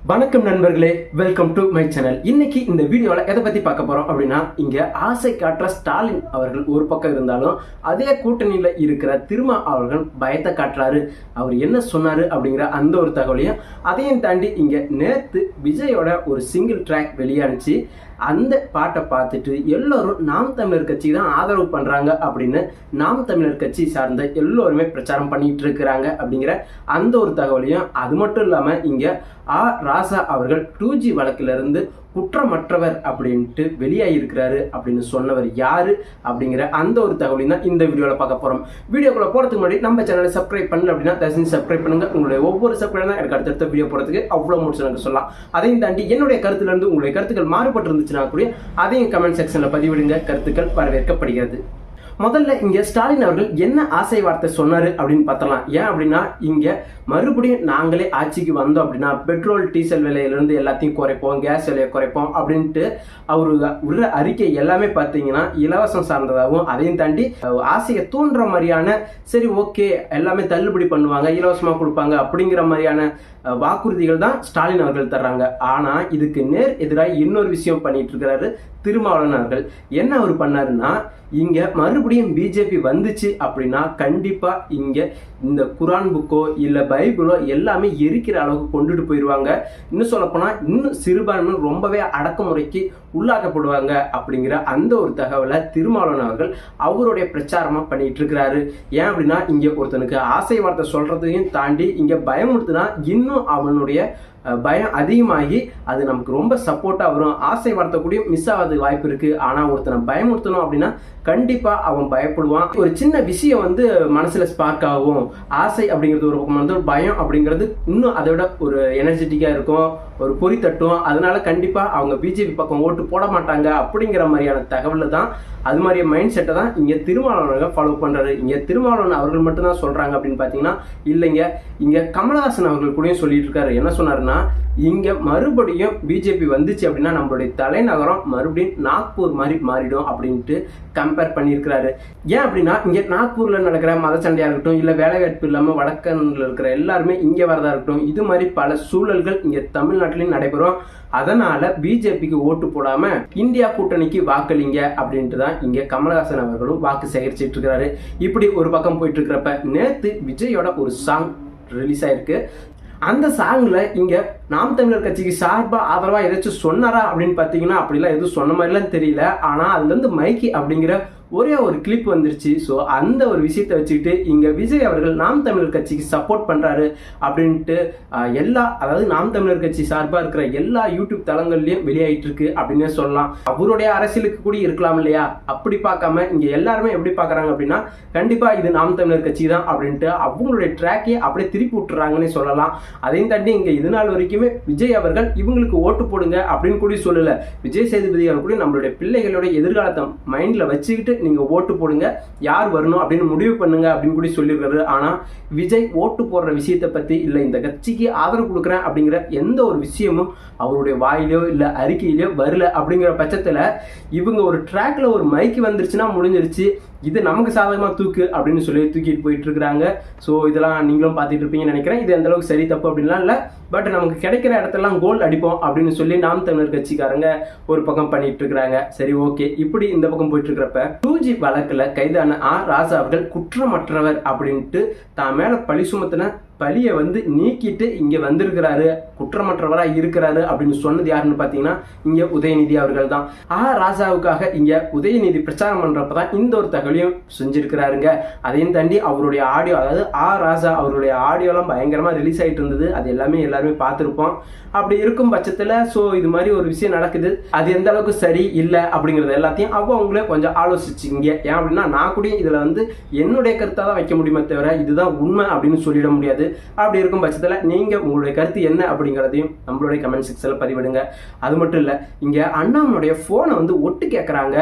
வணக்கம் நண்பர்களே, welcome to my channel. இன்னைக்கு இந்த வீடியோவில் எதை பற்றி பார்க்க போகிறோம் அப்படின்னா, இங்கே ஆசை காட்டுற ஸ்டாலின் அவர்கள் ஒரு பக்கம் இருந்தாலும் அதே கூட்டணியில் இருக்கிற திருமா அவர்கள் பயத்தை காட்டுறாரு. அவர் என்ன சொன்னார் அப்படிங்கிற அந்த ஒரு தகவலையும் அதையும் தாண்டி இங்கே நேற்று விஜயோட ஒரு சிங்கிள் ட்ராக் வெளியானுச்சு. அந்த பாட்டை பார்த்துட்டு எல்லோரும் நாம் தமிழர் கட்சி தான் ஆதரவு பண்ணுறாங்க அப்படின்னு நாம் தமிழர் கட்சி சார்ந்த எல்லோருமே பிரச்சாரம் பண்ணிட்டு இருக்கிறாங்க அப்படிங்கிற அந்த ஒரு தகவலையும், அது மட்டும் இல்லாமல் இங்கே ராசா அவர்கள் 2G வழக்கிலிருந்து குற்றமற்றவர் அப்படின்ட்டு வெளியாகிருக்கிறாரு அப்படின்னு சொன்னவர் யாரு அப்படிங்கிற அந்த ஒரு தகவலையும் தான் இந்த வீடியோவில் பார்க்க போகிறோம். வீடியோக்குள்ள போகிறதுக்கு முன்னாடி நம்ம சேனலை சப்ஸ்கிரைப் பண்ணல அப்படின்னா தயவுசெய்து சப்ஸ்கிரைப் பண்ணுங்க. உங்களுடைய ஒவ்வொரு சப்ஸ்கிரைப் தான் எனக்கு அடுத்தடுத்த வீடியோ போகிறதுக்கு அவ்வளோ முடிச்சு எனக்கு சொல்லலாம். அதையும் தாண்டி என்னுடைய கருத்துலேருந்து உங்களுடைய கருத்துக்கள் மாறுபட்டு இருந்துச்சுன்னா கூட அதையும் கமெண்ட் செக்ஷனில் பதிவிடுங்க. கருத்துக்கள் வரவேற்கப்படுகிறது. முதல்ல இங்கே ஸ்டாலின் அவர்கள் என்ன ஆசை வார்த்தை சொன்னார் அப்படின்னு பார்த்தலாம். ஏன் அப்படின்னா, இங்கே மறுபடியும் நாங்களே ஆட்சிக்கு வந்தோம் அப்படின்னா பெட்ரோல் டீசல் விலையிலிருந்து எல்லாத்தையும் குறைப்போம், கேஸ் விலையை குறைப்போம் அப்படின்ட்டு அவரு உள்ள அறிக்கை எல்லாமே பார்த்தீங்கன்னா இலவசம் சார்ந்ததாகவும், அதையும் தாண்டி ஆசையை தூண்டுற மாதிரியான, சரி ஓகே எல்லாமே தள்ளுபடி பண்ணுவாங்க, இலவசமாக கொடுப்பாங்க அப்படிங்கிற மாதிரியான வாக்குறுதிகள் தான் ஸ்டாலின் அவர்கள் தர்றாங்க. ஆனால் இதுக்கு நேர் எதிராக இன்னொரு விஷயம் பண்ணிட்டு இருக்கிறாரு திருமாவளவன் அவர்கள். என்ன அவர் பண்ணாருன்னா, இங்கே மறுபடியும் பிஜேபி வந்துச்சு அப்படின்னா கண்டிப்பாக இங்கே இந்த குரான் புக்கோ இல்லை பைபிளோ எல்லாமே எரிக்கிற அளவுக்கு கொண்டுட்டு போயிடுவாங்க. இன்னும் சொல்லப்போனால் இன்னும் சிறுபான்மையினர் ரொம்பவே அடக்குமுறைக்கு உள்ளாக்கப்படுவாங்க அப்படிங்கிற அந்த ஒரு தகவலை திருமாவளவன் அவர்கள் அவருடைய பிரச்சாரமாக பண்ணிட்டு இருக்கிறாரு. ஏன் அப்படின்னா, இங்கே ஒருத்தனுக்கு ஆசை வார்த்தை சொல்றதையும் தாண்டி இங்கே பயமுறுத்துனா இன்னும் அவனுடைய பயம் அதிகமாகி அது நமக்கு ரொம்ப சப்போர்ட்டாக வரும். ஆசை வார்த்தை கூட மிஸ் ஆகாத வாய்ப்பு இருக்குது. ஆனால் ஒருத்தனை பயமுறுத்தணும் அப்படின்னா கண்டிப்பாக அவன் பயப்படுவான். ஒரு சின்ன விஷயம் வந்து மனசில் ஸ்பார்க் ஆகும். ஆசை அப்படிங்கிறது ஒரு பக்கம் வந்து, பயம் அப்படிங்கிறது இன்னும் அதை விட ஒரு எனர்ஜெட்டிக்காக இருக்கும், ஒரு பொறி தட்டும். அதனால கண்டிப்பாக அவங்க பிஜேபி பக்கம் ஓட்டு போட மாட்டாங்க அப்படிங்கிற மாதிரியான தகவல் தான், அது மாதிரி மைண்ட் செட்டை தான் இங்கே திருமாவளவன் ஃபாலோ பண்ணுறாரு. இங்கே திருமாவளவன் அவர்கள் மட்டும்தான் சொல்கிறாங்க அப்படின்னு பார்த்தீங்கன்னா இல்லைங்க, இங்கே கமலஹாசன் அவர்கள் கூடயும் சொல்லிட்டு இருக்காரு. என்ன சொன்னாருன்னா, இங்கே மறுபடியும் பிஜேபி வந்துச்சு அப்படின்னா நம்மளுடைய தலைநகரம் மறுபடியும் நாக்பூர் மாதிரி மாறிடும் அப்படின்ட்டு கம்பேர் பண்ணியிருக்கிறாரு. ஏன் அப்படின்னா, இங்கே நாக்பூரில் நடக்கிற மத சண்டையாக இருக்கட்டும், இல்லை வேலைவாய்ப்பு இல்லாமல் வடக்கனில் இருக்கிற எல்லாருமே இங்கே வரதா இருக்கட்டும், இது மாதிரி பல சூழல்கள் இங்கே தமிழ்நாட்டிலையும் நடைபெறும். அதனால பிஜேபிக்கு ஓட்டு போடாம இந்தியா கூட்டணிக்கு வாக்களிங்க அப்படின்ட்டு தான் இங்க கமலஹாசன் அவர்களும் வாக்கு சேகரிச்சிட்டு இருக்கிறாரு. இப்படி ஒரு பக்கம் போயிட்டு இருக்கிறப்ப நேத்து விஜயோட ஒரு சாங் ரிலீஸ் ஆயிருக்கு. அந்த சாங்ல இங்க நாம் தமிழர் கட்சிக்கு சார்பா ஆதரவா ஏதாச்சும் சொன்னாரா அப்படின்னு பாத்தீங்கன்னா அப்படிலாம் எதுவும் சொன்ன மாதிரிலாம் தெரியல. ஆனா அதுல இருந்து மைக்கி அப்படிங்கிற ஒரே ஒரு கிளிப் வந்துருச்சு. ஸோ அந்த ஒரு விஷயத்தை வச்சுக்கிட்டு இங்க விஜய் அவர்கள் நாம் தமிழர் கட்சிக்கு சப்போர்ட் பண்றாரு அப்படின்ட்டு அதாவது நாம் தமிழர் கட்சி சார்பா இருக்கிற எல்லா யூடியூப் தளங்கள்லயும் வெளியாயிட்டு இருக்கு அப்படின்னே சொல்லலாம். அவருடைய அரசியலுக்கு கூட இருக்கலாம் இல்லையா, அப்படி பார்க்காம இங்க எல்லாருமே எப்படி பாக்குறாங்க அப்படின்னா கண்டிப்பா இது நாம் தமிழர் கட்சி தான் அப்படின்ட்டு அவங்களுடைய ட்ராக்கையே அப்படியே திருப்பி விட்டுறாங்கன்னு சொல்லலாம். அதையும் தாண்டி இங்க இது நாள் வரைக்குமே விஜய் அவர்கள் இவங்களுக்கு ஓட்டு போடுங்க அப்படின்னு கூட சொல்லல. விஜய் சேதுபதி அவர் கூட நம்மளுடைய பிள்ளைகளோட எதிர்காலத்தை மைண்ட்ல வச்சுக்கிட்டு நீங்க ஓட்டு போடுங்க, யார் வரணும் அப்படின்னு முடிவு பண்ணுங்க அப்படின்னு கூட சொல்லியிருக்காரு. ஆனா விஜய் ஓட்டு போடுற விஷயத்தை பத்தி இல்ல இந்த கட்சிக்கு ஆதரவு கொடுக்குறேன் அப்படிங்கிற எந்த ஒரு விஷயமும் அவருடைய வாயிலோ இல்ல அறிக்கையிலோ வரல. அப்படிங்கிற பட்சத்துல இவங்க ஒரு ட்ராக்ல ஒரு மைக்கு வந்துருச்சுன்னா முடிஞ்சிருச்சு, இது நமக்கு சாதகமா தூக்கு அப்படின்னு சொல்லி தூக்கிட்டு போயிட்டு இருக்கிறாங்க. ஸோ இதெல்லாம் நீங்களும் பார்த்துட்டு இருப்பீங்கன்னு நினைக்கிறேன். இது எந்த அளவுக்கு சரி தப்பு அப்படின்லாம் இல்லை, பட் நமக்கு கிடைக்கிற இடத்தெல்லாம் கோல் அடிப்போம் அப்படின்னு சொல்லி நாம் தமிழர் கட்சிக்காரங்க ஒரு பக்கம் பண்ணிட்டு இருக்கிறாங்க. சரி ஓகே, இப்படி இந்த பக்கம் போயிட்டு இருக்கிறப்ப 2G வழக்குல கைதான ராசா அவர்கள் குற்றமற்றவர் அப்படின்ட்டு தான் மேல பழி சுமத்தின பழியை வந்து நீக்கிட்டு இங்க வந்திருக்கிறாரு, குற்றமற்றவரா இருக்கிறாரு அப்படின்னு சொன்னது யாருன்னு பாத்தீங்கன்னா இங்க உதயநிதி அவர்கள் தான். ராசாவுக்காக இங்க உதயநிதி பிரச்சாரம் பண்றப்பதான் இந்த ஒரு தகவலையும் செஞ்சிருக்கிறாருங்க. அதையும் தாண்டி அவருடைய ஆடியோ, அதாவது ராசா அவருடைய ஆடியோலாம் பயங்கரமா ரிலீஸ் ஆயிட்டு இருந்தது. அது எல்லாருமே பார்த்திருப்போம். அப்படி இருக்கும் பட்சத்துல ஸோ இது மாதிரி ஒரு விஷயம் நடக்குது, அது எந்த அளவுக்கு சரி இல்லை அப்படிங்கிறது எல்லாத்தையும் அவங்களே கொஞ்சம் ஆலோசிச்சிங்க. ஏன் அப்படின்னா நான் கூட இதுல வந்து என்னுடைய கருத்தை தான் வைக்க முடியுமே தவிர இதுதான் உண்மை அப்படின்னு சொல்லிட முடியாது. அப்படி இருக்கும் பட்சத்துல நீங்க உங்களுடைய கருத்து என்ன அப்படிங்கிறதையும் நம்மளுடைய கமெண்ட் செக்ஷன்ல பதிவிடுங்க. அது மட்டும் இல்ல, இங்க அண்ணாமனுடைய போனை வந்து ஒட்டு கேட்கறாங்க.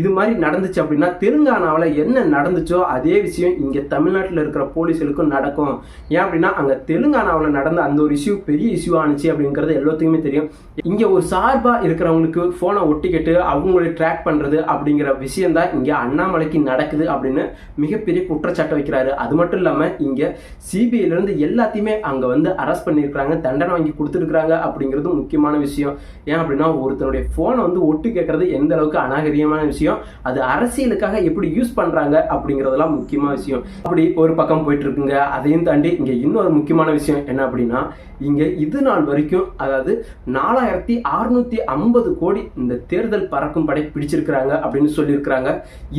இது மாதிரி நடந்துச்சு அப்படின்னா தெலுங்கானாவில் என்ன நடந்துச்சோ அதே விஷயம் இங்க தமிழ்நாட்டில் இருக்கிற போலீஸ்களுக்கும் நடக்கும். ஏன் அப்படின்னா அங்க தெலுங்கானாவில் நடந்த அந்த ஒரு இஷ்யூ பெரிய இஷ்யூ ஆனிச்சு அப்படிங்கிறது எல்லாத்துக்குமே தெரியும். இங்க ஒரு சார்பா இருக்கிறவங்களுக்கு போனை ஒட்டிக்கிட்டு அவங்களுடைய ட்ராக் பண்றது அப்படிங்கிற விஷயம் தான் இங்க அண்ணாமலைக்கு நடக்குது அப்படின்னு மிகப்பெரிய குற்றச்சாட்டு வைக்கிறாரு. அது மட்டும் இல்லாம இங்க சிபிஐல இருந்து பண்ணது எல்லாத்தையுமே அங்க வந்து அரெஸ்ட் பண்ணியிருக்காங்க, தண்டனை வாங்கி கொடுத்துருக்காங்க அப்படிங்கிறது முக்கியமான விஷயம். ஏன் அப்படின்னா ஒருத்தனுடைய போனை வந்து ஒட்டு கேட்கறது எந்த அளவுக்கு அநாகரிகமான விஷயம், அது அரசியலுக்காக எப்படி யூஸ் பண்றாங்க அப்படிங்கறதெல்லாம் முக்கியமான விஷயம். அப்படி ஒரு பக்கம் போயிட்டு இருக்குங்க. அதையும் தாண்டி இங்க இன்னொரு முக்கியமான விஷயம் என்ன அப்படின்னா, இங்க இது நாள் வரைக்கும் அதாவது 4650 கோடி இந்த தேர்தல் பறக்கும் படை பிடிச்சிருக்கிறாங்க அப்படின்னு சொல்லியிருக்கிறாங்க.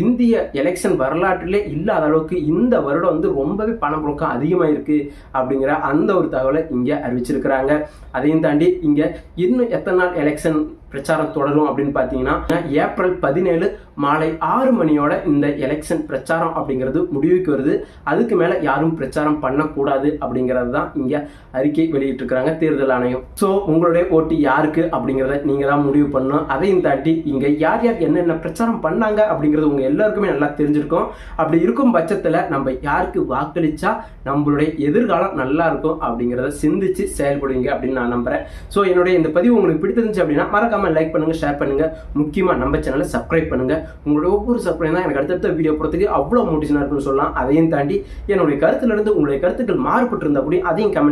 இந்திய எலெக்ஷன் வரலாற்றிலே இல்லாத அளவுக்கு இந்த வருடம் வந்து ரொம்பவே பணப்புழக்கம் அதிகமாயிருக்கு அப்படிங்கிற அந்த ஒரு தகவலை இங்க அறிவிச்சிருக்கிறாங்க. அதையும் தாண்டி இங்க இன்னும் எத்தனை நாள் எலெக்ஷன் பிரச்சாரம் தொடரும் அப்படின்னு பார்த்தீங்கன்னா ஏப்ரல் 17 மாலை 6 மணியோட இந்த எலெக்ஷன் பிரச்சாரம் அப்படிங்கிறது முடிவுக்கு வருது. அதுக்கு மேல யாரும் பிரச்சாரம் பண்ணக்கூடாது அப்படிங்கிறது தான் இங்க அறிக்கை வெளியிட்டு இருக்காங்க தேர்தல் ஆணையம். ஸோ உங்களுடைய ஓட்டு யாருக்கு அப்படிங்கிறத நீங்க தான் முடிவு பண்ணணும். அதையும் தாண்டி இங்க யார் யார் என்னென்ன பிரச்சாரம் பண்ணாங்க அப்படிங்கிறது உங்க எல்லாருக்குமே நல்லா தெரிஞ்சிருக்கும். அப்படி இருக்கும் பட்சத்துல நம்ம யாருக்கு வாக்களிச்சா நம்மளுடைய எதிர்காலம் நல்லா இருக்கும் அப்படிங்கிறத சிந்திச்சு செயல்படுவீங்க அப்படின்னு நான் நம்புறேன். ஸோ என்னுடைய இந்த பதிவு உங்களுக்கு பிடித்திருந்துச்சு அப்படின்னா மறக்காம லைக் பண்ணுங்க, ஷேர் பண்ணுங்க, முக்கியமா நம்ம சேனலை சப்ஸ்கிரைப் பண்ணுங்க. உங்களுடைய ஒவ்வொரு சப்ஸ்கிரைப் தான் எனக்கு அடுத்தடுத்த வீடியோ போறதுக்கு அவ்வளவு மோட்டிவேஷனா இருக்குன்னு சொல்லலாம். அதையும் தாண்டி என்னுடைய கருத்துல இருந்து உங்களுடைய கருத்துக்கள் மாறுபட்டு இருந்தா கூட அதையும் கமெண்ட்